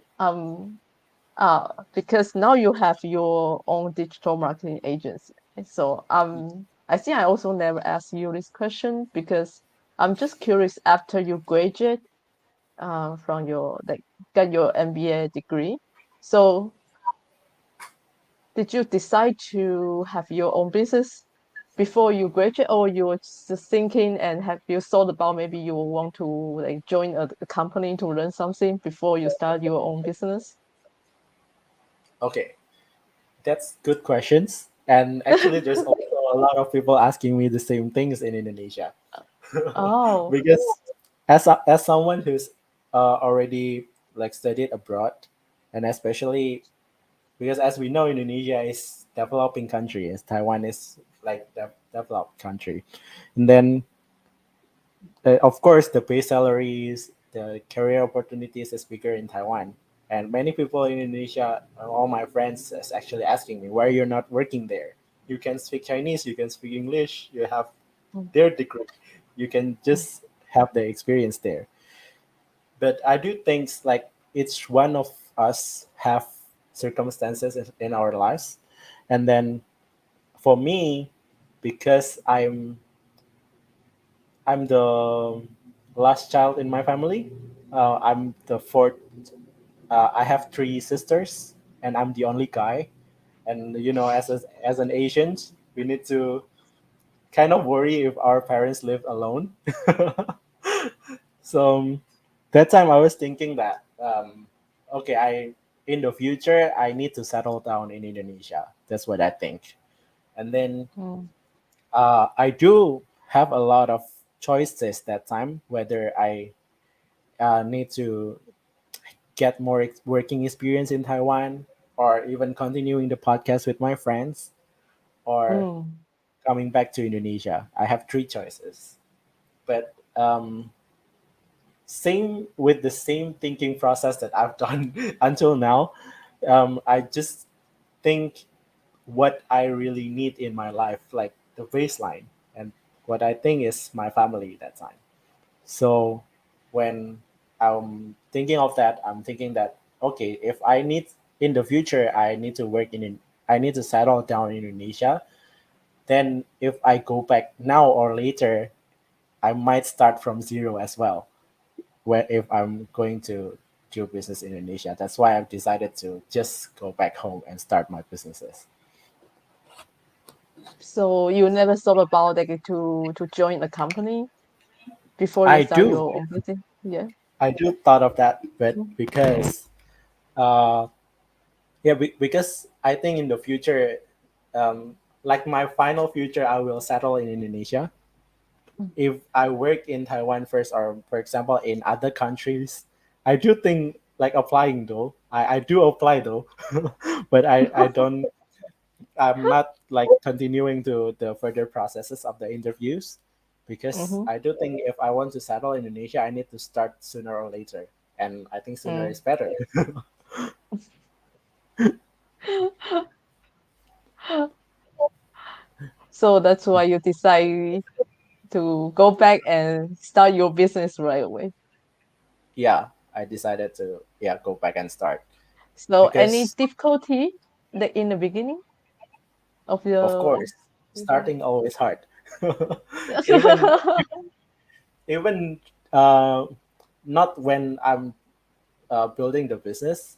Speaker 1: now you have your own digital marketing agency. So I think I also never asked you this question because I'm just curious, after you graduate from your like got your MBA degree. So did you decide to have your own business before you graduate, or you were just thinking, and have you thought about maybe you will want to like join a company to learn something before you start your own business?
Speaker 2: Okay, that's good questions. And actually, there's also a lot of people asking me the same things in Indonesia.
Speaker 1: Oh.
Speaker 2: Because as someone who's already like studied abroad, and especially because as we know, Indonesia is developing country, as Taiwan is like developed country, and then of course the pay salaries, the career opportunities is bigger in Taiwan. And many people in Indonesia, all my friends, is actually asking me why you're not working there. You can speak Chinese, you can speak English, you have
Speaker 1: Mm.
Speaker 2: their degree, you can just have the experience there. But I do think like each one of us have circumstances in our lives, and then for me, because I'm the last child in my family. I'm the fourth. I have three sisters, and I'm the only guy. And as an Asian, we need to kind of worry if our parents live alone. So that time I was thinking that okay, I in the future I need to settle down in Indonesia. That's what I think. And then
Speaker 1: Mm.
Speaker 2: I do have a lot of choices that time whether I need to get more working experience in Taiwan, or even continuing the podcast with my friends, or
Speaker 1: Mm.
Speaker 2: coming back to Indonesia. I have three choices. But same with the same thinking process that I've done until now. I just think what I really need in my life, like the baseline, and what I think is my family that time. So when I'm thinking of that, I'm thinking that okay, if I need in the future, I need to I need to settle down in Indonesia. Then if I go back now or later, I might start from zero as well. Where if I'm going to do business in Indonesia, that's why I've decided to just go back home and start my businesses.
Speaker 1: So you never thought about like to join a company before you
Speaker 2: I
Speaker 1: start
Speaker 2: do,
Speaker 1: your own business? Yeah.
Speaker 2: I do thought of that, but
Speaker 1: Mm.
Speaker 2: because uh, yeah, because I think in the future, like my final future, I will settle in Indonesia.
Speaker 1: Mm.
Speaker 2: If I work in Taiwan first, or for example in other countries, I do think like applying though. I do apply though, but I don't. I'm not like continuing to the further processes of the interviews, because
Speaker 1: Mm-hmm.
Speaker 2: I do think if I want to settle in Indonesia, I need to start sooner or later, and I think sooner
Speaker 1: Mm.
Speaker 2: is better.
Speaker 1: So that's why you decide to go back and start your business right away.
Speaker 2: Yeah, I decided to go back and start
Speaker 1: So any
Speaker 2: because
Speaker 1: difficulty in the beginning of
Speaker 2: of
Speaker 1: your
Speaker 2: course
Speaker 1: business?
Speaker 2: starting always hard. even even uh, not when I'm building the business,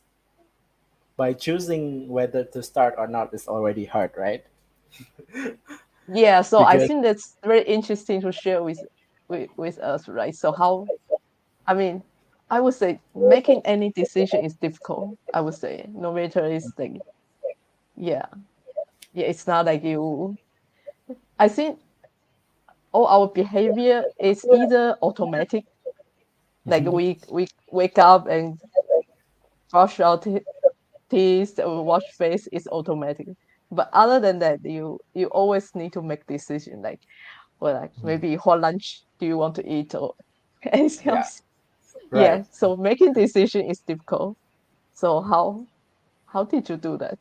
Speaker 2: by choosing whether to start or not is already hard, right?
Speaker 1: Yeah, so I
Speaker 2: Because
Speaker 1: think that's very interesting to share with us, right? So how, I mean, I would say making any decision is difficult. I would say no matter it's like, yeah, yeah, it's not like you. I think all our behavior is either automatic, like
Speaker 2: Mhm.
Speaker 1: we wake up and brush our teeth or wash face is automatic. But other than that, you always need to make decision like, well, like maybe what lunch do you want to eat or anything
Speaker 2: Yeah,
Speaker 1: else.
Speaker 2: right.
Speaker 1: Yeah, so making decision is difficult. So how did you do that?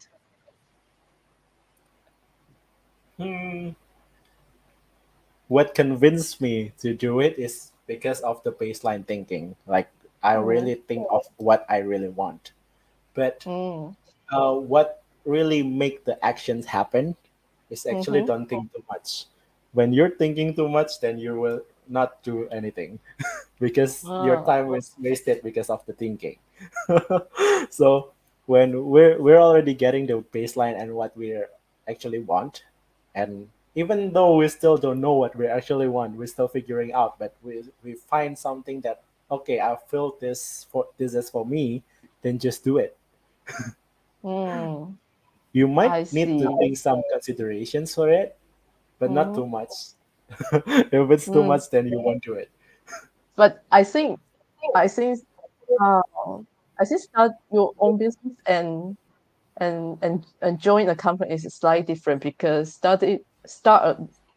Speaker 2: Hmm. What convinced me to do it is because of the baseline thinking. Like I
Speaker 1: Mm,
Speaker 2: really think of what I really want, but
Speaker 1: mm,
Speaker 2: what really make the actions happen is actually
Speaker 1: mm-hmm.
Speaker 2: don't think too much. When you're thinking too much, then you will not do anything because your
Speaker 1: Ah,
Speaker 2: time is wasted because of the thinking. So when we're already getting the baseline and what we actually want, and even though we still don't know what we actually want, we're still figuring out. But we find something that okay, I feel this is for me, then just do it.
Speaker 1: mm,
Speaker 2: You might
Speaker 1: I
Speaker 2: need to
Speaker 1: see.
Speaker 2: think some considerations for it, but not
Speaker 1: Mm-hmm.
Speaker 2: too much. If it's too
Speaker 1: Mm.
Speaker 2: much, then you won't do it.
Speaker 1: But I think uh, I think start your own business and join a company is slightly different because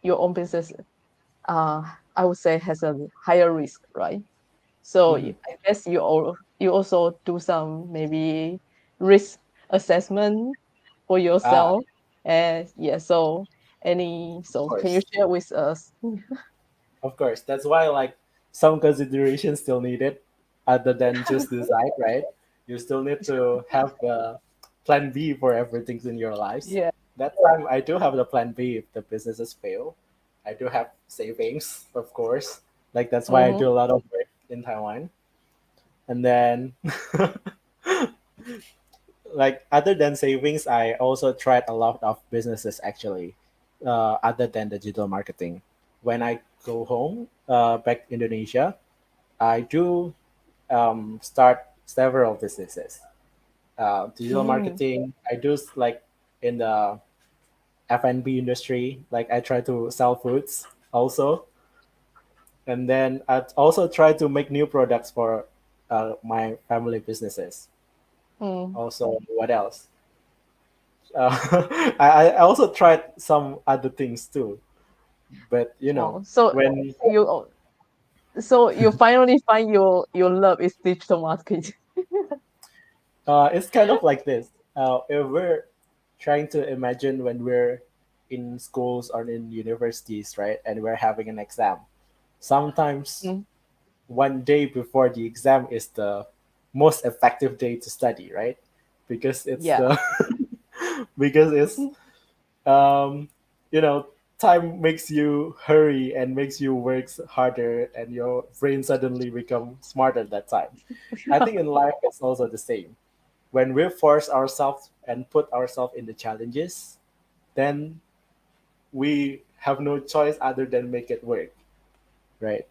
Speaker 1: your own business uh I would say has a higher risk, right? So
Speaker 2: Hmm.
Speaker 1: I guess you also do some maybe risk assessment for
Speaker 2: Ah,
Speaker 1: yourself. And yeah, so
Speaker 2: of
Speaker 1: can you
Speaker 2: course.
Speaker 1: share with us?
Speaker 2: Of course, that's why like some consideration still needed, other than just decide, right? You still need to have the plan B for everything in your lives.
Speaker 1: Yeah.
Speaker 2: That time I do have the plan B if the businesses fail. I do have savings, of course. Like that's why I
Speaker 1: Mm-hmm.
Speaker 2: do a lot of work in Taiwan. And then like other than savings, I also tried a lot of businesses actually, other than the digital marketing. When I go home, back to Indonesia, I do start several businesses. Digital
Speaker 1: Mm,
Speaker 2: marketing, I do like in the F&B industry, like I try to sell foods also. And then I also try to make new products for my family businesses.
Speaker 1: mm.
Speaker 2: Also, what else? I also tried some other things too, but
Speaker 1: Oh, so
Speaker 2: when
Speaker 1: you so you finally find your love is digital marketing.
Speaker 2: it's kind of like this. If we're trying to imagine when we're in schools or in universities, right, and we're having an exam, sometimes
Speaker 1: Mm,
Speaker 2: one day before the exam is the most effective day to study, right? Because it's
Speaker 1: yeah.
Speaker 2: the because it's
Speaker 1: Mm.
Speaker 2: um, you know, time makes you hurry and makes you work harder, and your brain suddenly become smarter that time. I think in life it's also the same. When we force ourselves and put ourselves in the challenges, then we have no choice other than make it work, right?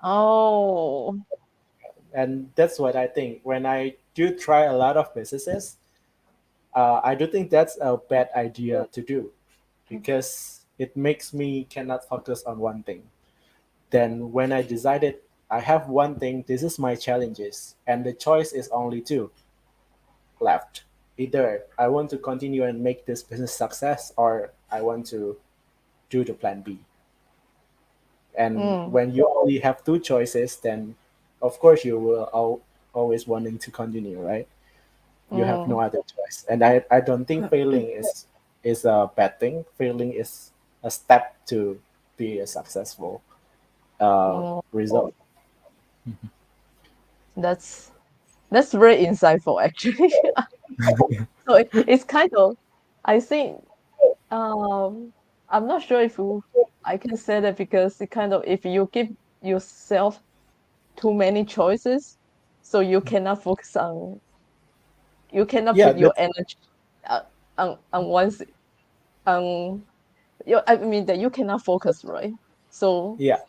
Speaker 1: Oh.
Speaker 2: And that's what I think. When I do try a lot of businesses, I do think that's a bad idea to do because it makes me cannot focus on one thing. Then when I decided I have one thing, this is my challenges, and the choice is only two left. Either I want to continue and make this business success, or I want to do the plan B. And
Speaker 1: Mm,
Speaker 2: when you only have two choices, then of course you will always wanting to continue, right? You have no
Speaker 1: mm.
Speaker 2: other choice. And I don't think failing is. is a bad thing. Failing is a step to be a successful
Speaker 1: Mm,
Speaker 2: result.
Speaker 1: that's that's very insightful actually. So it's kind of, I think, um I'm not sure if I can say that, because it kind of, if you give yourself too many choices, so you cannot
Speaker 2: Yeah,
Speaker 1: put your
Speaker 2: that's
Speaker 1: energy uh, on one on I mean that you cannot focus, right? So
Speaker 2: yeah,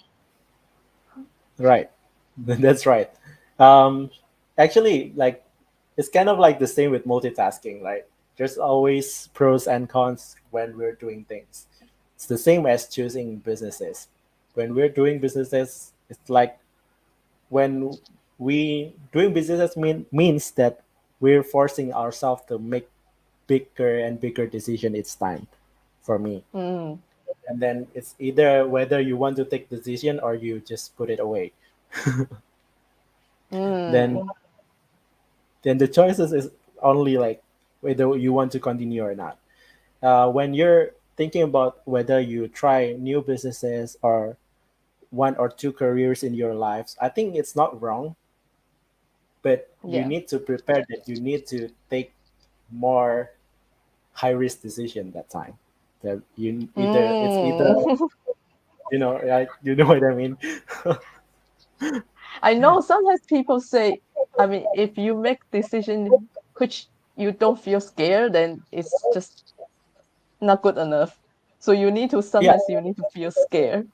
Speaker 2: right. That's right. Um, Actually, like it's kind of like the same with multitasking. Like there's always pros and cons when we're doing things. It's the same as choosing businesses. When we're doing businesses, it's like when we doing businesses means that we're forcing ourselves to make bigger and bigger decision each time. For me,
Speaker 1: mm,
Speaker 2: and then it's either whether you want to take decision or you just put it away. then
Speaker 1: mm,
Speaker 2: then the choices is only like whether you want to continue or not. When you're thinking about whether you try new businesses or one or two careers in your lives, I think it's not wrong, but you
Speaker 1: yeah.
Speaker 2: need to prepare that you need to take more high risk decision that time. That you either it's either
Speaker 1: Mm.
Speaker 2: you know what I mean.
Speaker 1: I know sometimes people say, I mean, if you make decision which you don't feel scared, then it's just not good enough. So
Speaker 2: Yeah,
Speaker 1: sometimes you need to feel scared.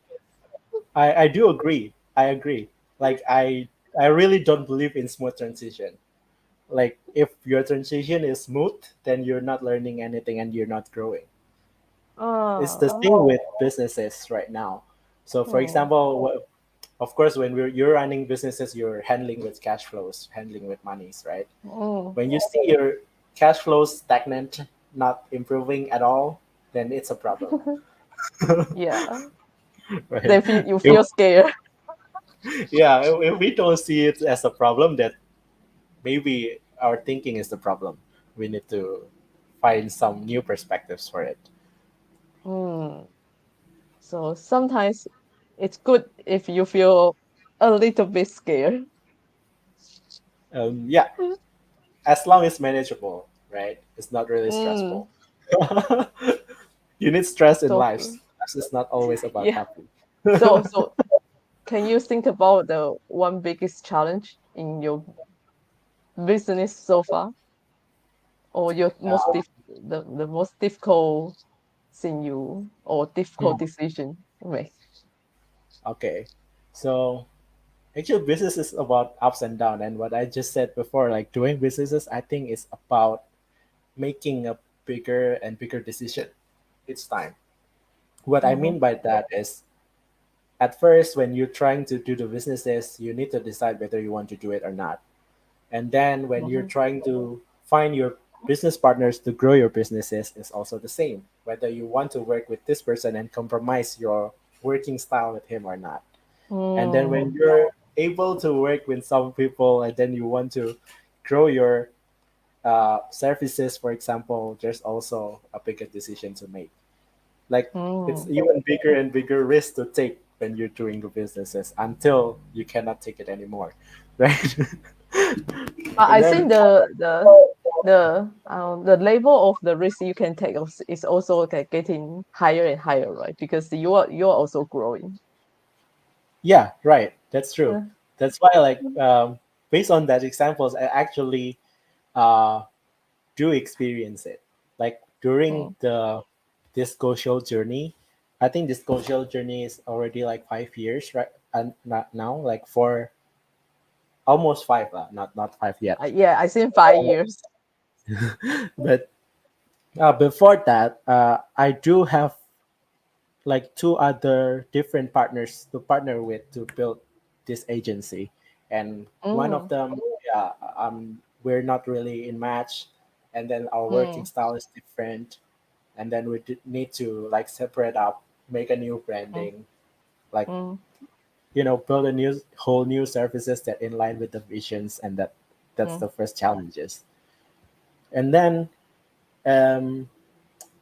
Speaker 2: I do agree. I agree. Like I really don't believe in smooth transition. Like if your transition is smooth, then you're not learning anything and you're not growing. It's the
Speaker 1: Ah,
Speaker 2: same with businesses right now. So for
Speaker 1: mm,
Speaker 2: example, of course when you're running businesses, you're handling with cash flows, handling with monies, right?
Speaker 1: mm.
Speaker 2: When you see your cash flows stagnant, not improving at all, then it's a problem.
Speaker 1: Yeah,
Speaker 2: Right?
Speaker 1: then you
Speaker 2: If,
Speaker 1: feel scared.
Speaker 2: yeah, if we don't see it as a problem, that maybe our thinking is the problem. We need to find some new perspectives for it.
Speaker 1: Mm. So sometimes it's good if you feel a little bit scared.
Speaker 2: Yeah, as long as manageable, right? It's not really
Speaker 1: Mm.
Speaker 2: stressful. You need stress in
Speaker 1: So
Speaker 2: life. It's not always about
Speaker 1: yeah.
Speaker 2: happy.
Speaker 1: So can you think about the one biggest challenge in your business so far, or your
Speaker 2: Uh,
Speaker 1: the most difficult thing you, or difficult
Speaker 2: hmm,
Speaker 1: decision you make?
Speaker 2: okay, so actually, business is about ups and downs, and what I just said before, like doing businesses, I think is about making a bigger and bigger decision each time. What I
Speaker 1: Mm-hmm.
Speaker 2: mean by that is at first when you're trying to do the businesses you need to decide whether you want to do it or not, and then when you're
Speaker 1: Mm-hmm.
Speaker 2: trying to find your business partners to grow your businesses is also the same, whether you want to work with this person and compromise your working style with him or not. And then
Speaker 1: Mm,
Speaker 2: when you're able to work with some people and then you want to grow your services, for example, there's also a bigger decision to make. Like it's
Speaker 1: mm.
Speaker 2: even bigger and bigger risk to take when you're doing the businesses until you cannot take it anymore, right?
Speaker 1: But
Speaker 2: And
Speaker 1: I
Speaker 2: then
Speaker 1: think the level of the risk you can take is also like getting higher and higher, right? Because you're also growing.
Speaker 2: yeah, right, that's true.
Speaker 1: Uh,
Speaker 2: That's why like based on that examples I actually uh, do experience it. Like during
Speaker 1: mm,
Speaker 2: the disco show journey, I think disco show journey is already like 5 years, right? And not now, like for almost five, not five yet.
Speaker 1: yeah, I think 5 years.
Speaker 2: But before that, I do have like two other different partners to partner with to build this agency, and one of
Speaker 1: Mm,
Speaker 2: them, yeah, we're not really in match, and then our working
Speaker 1: mm,
Speaker 2: style is different, and then we need to like separate up, make a new
Speaker 1: mm,
Speaker 2: branding, like
Speaker 1: mm,
Speaker 2: build a new whole new services that in line with the visions, and that's
Speaker 1: mm,
Speaker 2: the first challenges. And then um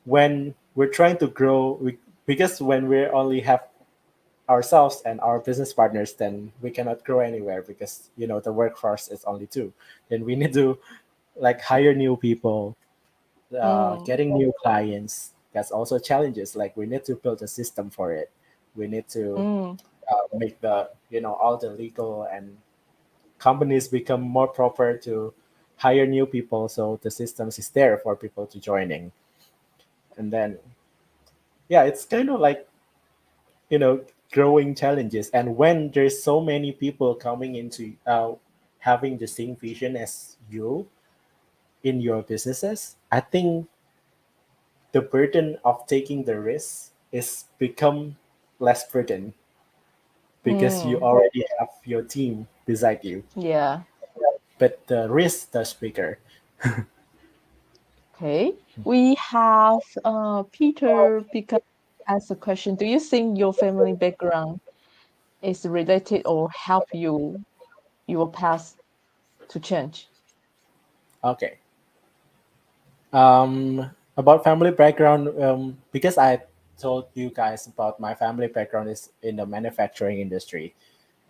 Speaker 2: when we're trying to grow, because when we only have ourselves and our business partners, then we cannot grow anywhere because the workforce is only two. Then we need to like hire new people,
Speaker 1: Mm,
Speaker 2: getting new clients. That's also challenges. Like we need to build a system for it. We need to
Speaker 1: mm,
Speaker 2: make the all the legal and companies become more proper to hire new people, so the systems is there for people to joining. And then yeah, it's kind of like you know growing challenges. And when there's so many people coming into having the same vision as you in your businesses, I think the burden of taking the risk is become less burden because you
Speaker 1: mm.
Speaker 2: already have your team beside you,
Speaker 1: Yeah.
Speaker 2: but the risk does bigger.
Speaker 1: Okay. We have Peter because ask a question. Do you think your family background is related or help you your path to change?
Speaker 2: Okay. About family background, because I told you guys about my family background is in the manufacturing industry.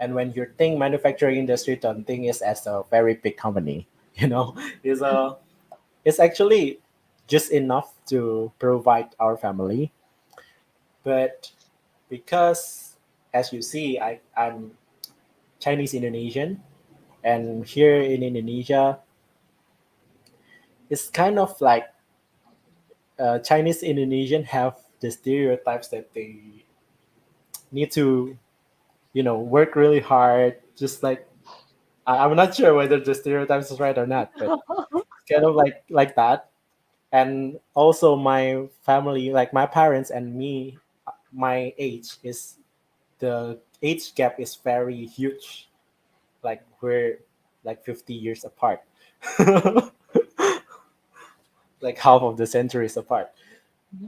Speaker 2: And when you think manufacturing industry, don't think it as a very big company. You know, it's a it's actually just enough to provide our family. But because, as you see, I'm Chinese Indonesian, and here in Indonesia, it's kind of like Chinese Indonesian have the stereotypes that they need to, work really hard. Just like I'm not sure whether the stereotypes is right or not, but it's kind of like that. And also my family, like my parents and me, my age is the age gap is very huge. Like we're like 50 years apart, like half of the centuries apart.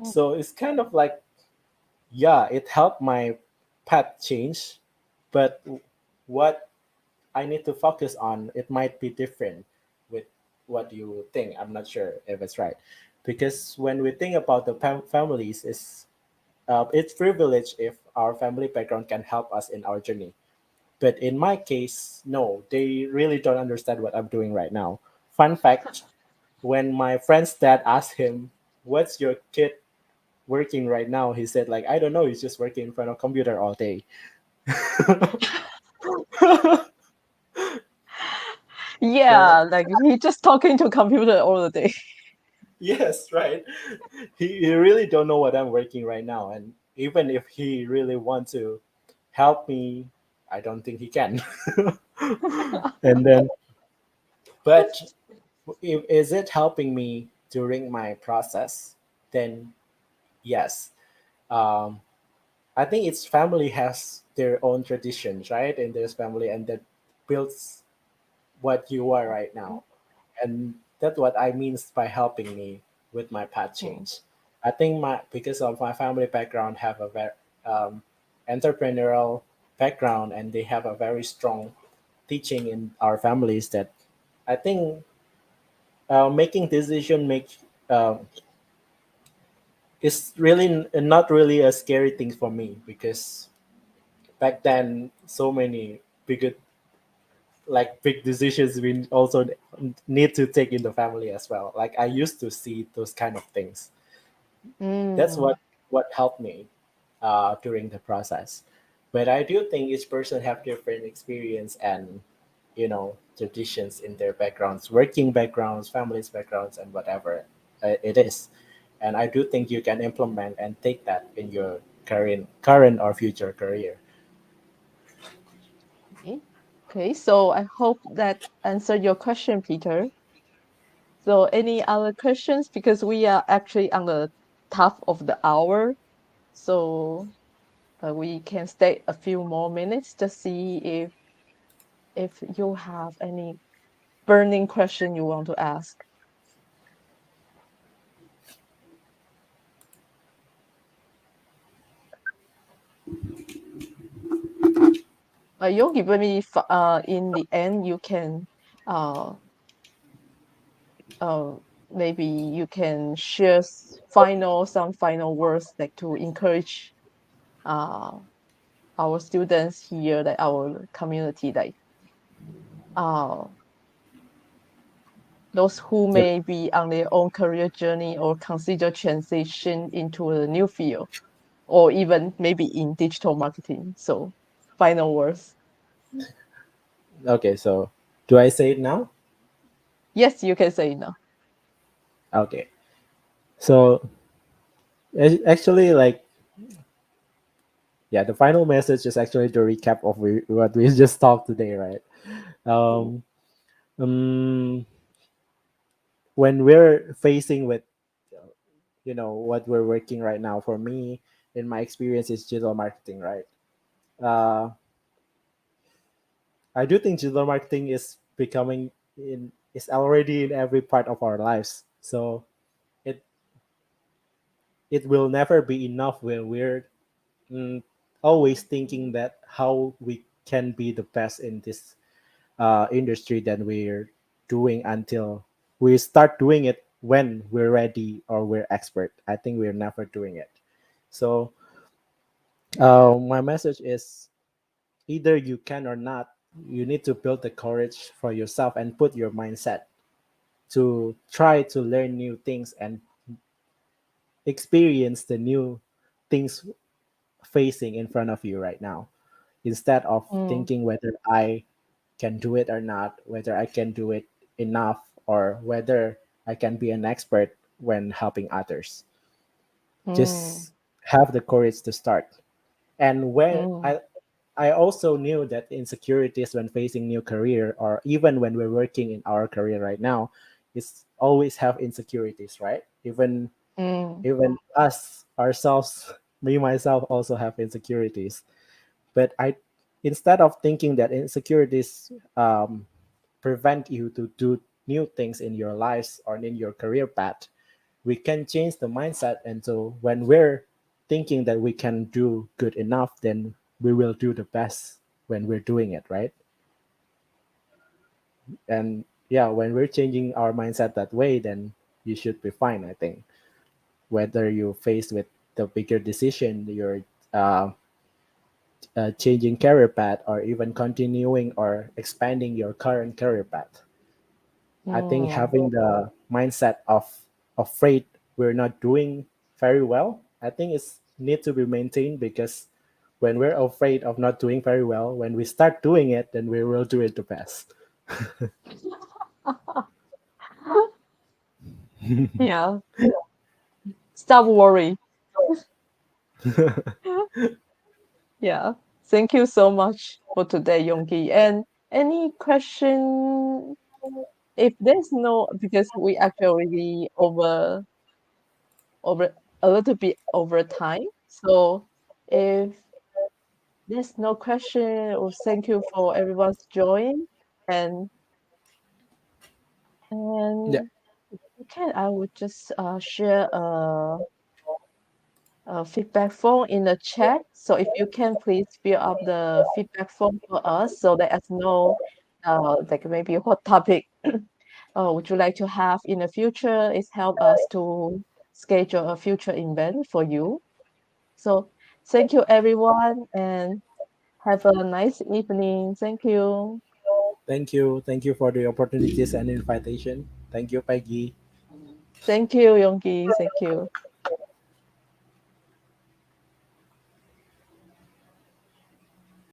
Speaker 2: So it's kind of like, yeah, it helped my path change, but what I need to focus on, it might be different with what you think. I'm not sure if it's right, because when we think about the families, it's privilege if our family background can help us in our journey. But in my case, no, they really don't understand what I'm doing right now. Fun fact: when my friend's dad asked him, "What's your kid working right now?" He said, "Like I don't know. He's just working in front of computer all day." So
Speaker 1: Yeah, like he just talking to computer all the day.
Speaker 2: yes, right. He really don't know what I'm working right now, and even if he really want to help me, I don't think he can. And then, but if, is it helping me during my process? Then yes. Um, I think its family has their own traditions, right? In this family, and that builds what you are right now. And that's what I means by helping me with my path
Speaker 1: Mm,
Speaker 2: change. I think my because of my family background have a very um, entrepreneurial background, and they have a very strong teaching in our families that I think making decision make uh, is really not really a scary thing for me because back then so many big big decisions we also need to take in the family as well. Like I used to see those kind of things. That's
Speaker 1: mm,
Speaker 2: what helped me during the process. But I do think each person have different experience and traditions in their backgrounds, working backgrounds, families backgrounds, and whatever it is. And I do think you can implement and take that in your current or future career.
Speaker 1: okay. Okay, so I hope that answered your question, Peter. So any other questions? Because we are actually on the top of the hour, so we can stay a few more minutes to see if you have any burning question you want to ask. You give me in the end you can uh uh maybe you can share some final words like to encourage uh, our students here, like our community, like uh, those who
Speaker 2: Yep.
Speaker 1: may be on their own career journey or consider transition into a new field or even maybe in digital marketing. So, final words.
Speaker 2: Okay, so do I say it now?
Speaker 1: Yes, you can say now.
Speaker 2: Okay. So actually, like, yeah, the final message is actually the recap of what we just talked today, right? Um, um, when we're facing with, what we're working right now, for me, in my experience, is digital marketing, right? Uh, I do think digital marketing is already in every part of our lives. So it it will never be enough when we're mm, always thinking that how we can be the best in this industry that we're doing until we start doing it when we're ready or we're expert. I think we're never doing it. So my message is either you can or not. You need to build the courage for yourself and put your mindset to try to learn new things and experience the new things facing in front of you right now, instead of
Speaker 1: Mm,
Speaker 2: thinking whether I can do it or not, whether I can do it enough, or whether I can be an expert when helping others.
Speaker 1: mm,
Speaker 2: Just have the courage to start. And when
Speaker 1: mm,
Speaker 2: I also knew that insecurities when facing new career, or even when we're working in our career right now, is always have insecurities, right?
Speaker 1: mm,
Speaker 2: Even us ourselves, me myself also have insecurities. But I, instead of thinking that insecurities prevent you to do new things in your lives or in your career path, we can change the mindset. And so when we're thinking that we can do good enough, then we will do the best when we're doing it, right? And yeah, when we're changing our mindset that way, then you should be fine, I think. Whether you're faced with the bigger decision, you're uh, changing career path, or even continuing or expanding your current career path. I think
Speaker 1: mm.
Speaker 2: having the mindset of afraid we're not doing very well, I think it's need to be maintained, because when we're afraid of not doing very well, when we start doing it, then we will do it the best.
Speaker 1: Yeah, stop worry. Yeah. Thank you so much for today, Yongki. And any question? If there's no, because we actually already over a little bit over time. So if there's no question, or thank you for everyone's join. And
Speaker 2: Yeah,
Speaker 1: and okay, I would just share a feedback form in the chat. So if you can please fill up the feedback form for us so let us know like maybe what topic would you like to have in the future. It help us to schedule a future event for you. So thank you everyone and have a nice evening. Thank you.
Speaker 2: thank you for the opportunities and invitation. Thank you, Peggy.
Speaker 1: Thank you, Yongki. Thank you.